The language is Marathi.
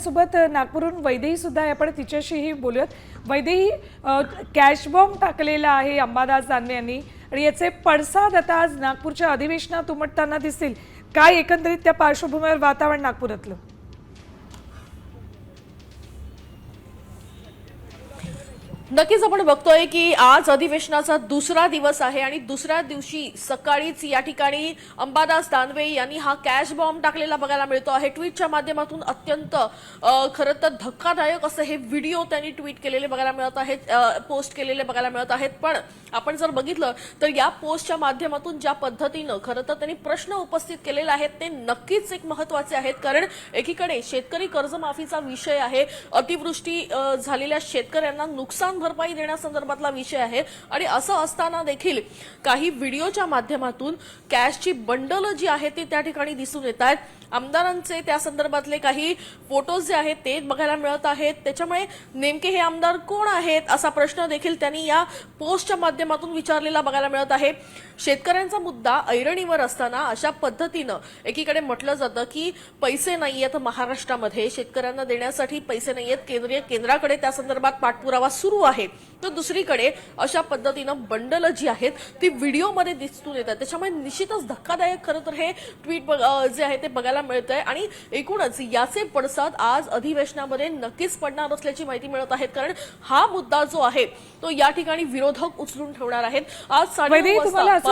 आपल्यासोबत नागपूरहून वैदेही सुद्धा आहे, आपण तिच्याशीही बोलूयात. वैदेही, कॅश बॉम्ब टाकलेला आहे अंबादास दानवे यांनी आणि याचे पडसाद आता आज नागपूरच्या अधिवेशनात उमटताना दिसतील. काय एकंदरीत त्या पार्श्वभूमीवर वातावरण नागपुरातलं? नक्कीच आपण बघतोय की आज अधिवेशनाचा दुसरा दिवस आहे आणि दुसऱ्या दिवशी सकाळीच या ठिकाणी अंबादास दानवे यांनी हा कॅश बॉम्ब टाकलेला बघायला मिळतो आहे. ट्विटच्या माध्यमातून अत्यंत खरं तर धक्कादायक असं हे व्हिडिओ त्यांनी ट्विट केलेले बघायला मिळत आहेत, पोस्ट केलेले बघायला मिळत आहेत. पण आपण जर बघितलं तर या पोस्टच्या माध्यमातून ज्या पद्धतीनं खरं तर त्यांनी प्रश्न उपस्थित केलेले आहेत ते नक्कीच एक महत्त्वाचे आहेत. कारण एकीकडे शेतकरी कर्जमाफीचा विषय आहे, अतिवृष्टी झालेल्या शेतकऱ्यांना नुकसान भरपाई देण्यासंदर्भातला विषय आहे आणि असं असताना देखील काही व्हिडिओच्या माध्यमातून कॅशची बंडल जी आहे ती त्या ठिकाणी दिसून येत आहेत. आमदारांचे त्या संदर्भातले काही फोटोज जे आहेत ते बघायला मिळत आहेत. त्याच्यामुळे नेमके हे आमदार कोण आहेत असा प्रश्न देखील त्यांनी या पोस्टच्या माध्यमातून विचारलेला बघायला मिळत आहे. शेतकऱ्यांचा मुद्दा ऐरणीवर असताना अशा पद्धतीनं एकीकडे म्हटलं जातं की पैसे नाहीयेत महाराष्ट्रामध्ये, शेतकऱ्यांना देण्यासाठी पैसे नाहीयेत, केंद्राकडे त्या संदर्भात पाठपुरावा सुरू आहे, तर दुसरीकडे अशा पद्धतीनं बंडल जी आहेत ती व्हिडिओमध्ये दिसून येतात. त्याच्यामुळे निश्चितच धक्कादायक खरं तर हे ट्विट जे आहे ते बघायला मिळतंय आणि एकूणच याचे पडसाद आज अधिवेशनामध्ये नक्कीच पडणार असल्याची माहिती मिळत आहे. कारण हा मुद्दा जो आहे तो या ठिकाणी विरोधक उचलून ठेवणार आहेत. आज 9:30 वाजता